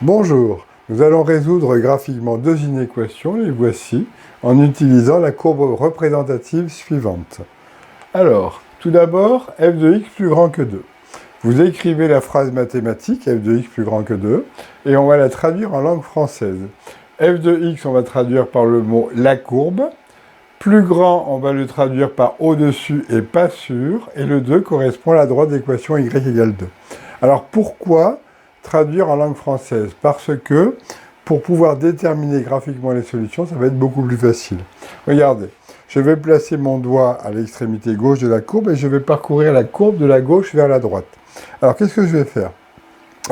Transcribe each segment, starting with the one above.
Bonjour, nous allons résoudre graphiquement deux inéquations, les voici, en utilisant la courbe représentative suivante. Alors, tout d'abord, f de x plus grand que 2. Vous écrivez la phrase mathématique, f de x plus grand que 2, et on va la traduire en langue française. F de x, on va traduire par le mot la courbe. Plus grand, on va le traduire par au-dessus et pas sur, et le 2 correspond à la droite d'équation y égale 2. Alors pourquoi traduire en langue française? Parce que pour pouvoir déterminer graphiquement les solutions, ça va être beaucoup plus facile. Regardez, je vais placer mon doigt à l'extrémité gauche de la courbe et je vais parcourir la courbe de la gauche vers la droite. Alors qu'est-ce que je vais faire?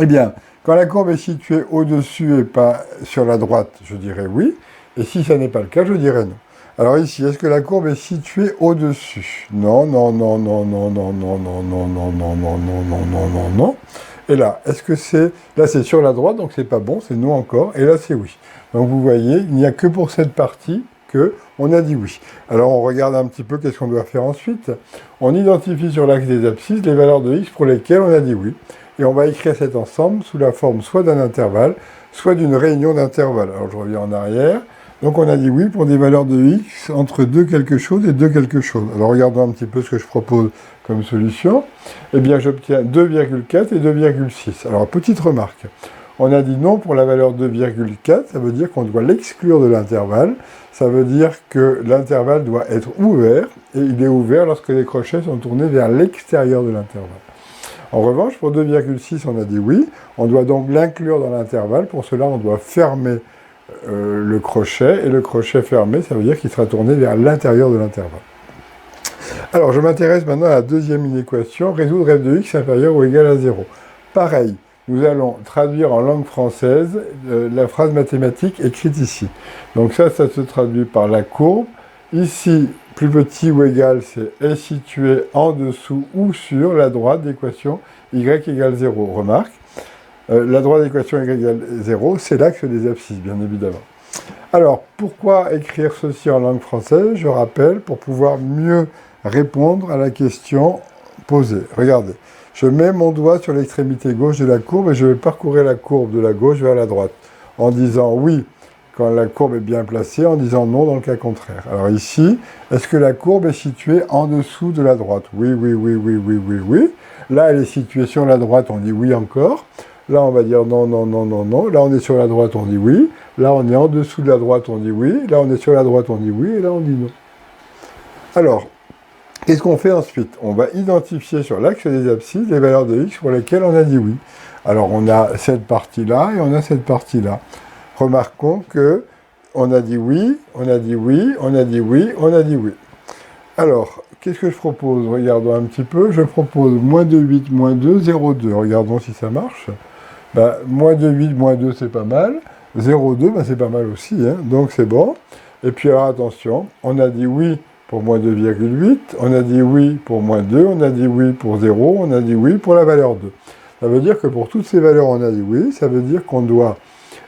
Eh bien, quand la courbe est située au-dessus et pas sur la droite, je dirais oui, et si ça n'est pas le cas, je dirais non. Alors ici, est-ce que la courbe est située au-dessus? Non, non, non, non, non, non, non, non, non, non, non, non, non, non, non, non, non. Et là, est-ce que c'est... Là, c'est sur la droite, donc c'est pas bon, c'est non encore, et là, c'est oui. Donc vous voyez, il n'y a que pour cette partie qu'on a dit oui. Alors on regarde un petit peu qu'est-ce qu'on doit faire ensuite. On identifie sur l'axe des abscisses les valeurs de x pour lesquelles on a dit oui. Et on va écrire cet ensemble sous la forme soit d'un intervalle, soit d'une réunion d'intervalles. Alors je reviens en arrière. Donc on a dit oui pour des valeurs de x entre 2 quelque chose et 2 quelque chose. Alors regardons un petit peu ce que je propose comme solution. Eh bien j'obtiens 2,4 et 2,6. Alors petite remarque. On a dit non pour la valeur 2,4, ça veut dire qu'on doit l'exclure de l'intervalle. Ça veut dire que l'intervalle doit être ouvert, et il est ouvert lorsque les crochets sont tournés vers l'extérieur de l'intervalle. En revanche, pour 2,6, on a dit oui. On doit donc l'inclure dans l'intervalle. Pour cela, on doit fermer le crochet, et le crochet fermé, ça veut dire qu'il sera tourné vers l'intérieur de l'intervalle. Alors, je m'intéresse maintenant à la deuxième inéquation, résoudre f de x inférieur ou égal à 0. Pareil, nous allons traduire en langue française la phrase mathématique écrite ici. Donc ça se traduit par la courbe. Ici, plus petit ou égal, c'est est situé en dessous ou sur la droite d'équation y égale 0. Remarque, la droite d'équation y égale 0, c'est l'axe des abscisses, bien évidemment. Alors, pourquoi écrire ceci en langue française? Je rappelle, pour pouvoir mieux répondre à la question posée. Regardez, je mets mon doigt sur l'extrémité gauche de la courbe et je vais parcourir la courbe de la gauche vers la droite, en disant oui quand la courbe est bien placée, en disant non dans le cas contraire. Alors ici, est-ce que la courbe est située en dessous de la droite? Oui, oui, oui, oui, oui, oui, oui. Là, elle est située sur la droite, on dit oui encore. Là, on va dire non, non, non, non, non. Là, on est sur la droite, on dit oui. Là, on est en dessous de la droite, on dit oui. Là, on est sur la droite, on dit oui. Et là, on dit non. Alors, qu'est-ce qu'on fait ensuite? On va identifier sur l'axe des abscisses les valeurs de x pour lesquelles on a dit oui. Alors, on a cette partie-là et on a cette partie-là. Remarquons que on a dit oui, on a dit oui, on a dit oui, on a dit oui. Alors, qu'est-ce que je propose? Regardons un petit peu. Je propose moins 2,8, moins 2, 0,2. Regardons si ça marche. Ben, moins 2,8, moins 2, c'est pas mal. 0,2, ben, c'est pas mal aussi. Hein. Donc, c'est bon. Et puis, alors, attention. On a dit oui pour moins 2,8. On a dit oui pour moins 2. On a dit oui pour 0. On a dit oui pour la valeur 2. Ça veut dire que pour toutes ces valeurs, on a dit oui. Ça veut dire qu'on doit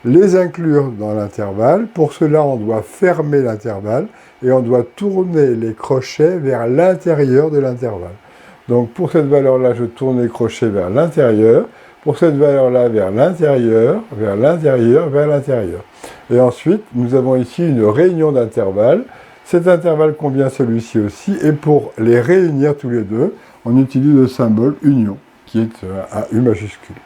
les inclure dans l'intervalle. Pour cela, on doit fermer l'intervalle et on doit tourner les crochets vers l'intérieur de l'intervalle. Donc pour cette valeur-là, je tourne les crochets vers l'intérieur. Pour cette valeur-là, vers l'intérieur, vers l'intérieur, vers l'intérieur. Et ensuite, nous avons ici une réunion d'intervalles. Cet intervalle contient celui-ci aussi. Et pour les réunir tous les deux, on utilise le symbole union, qui est un U majuscule.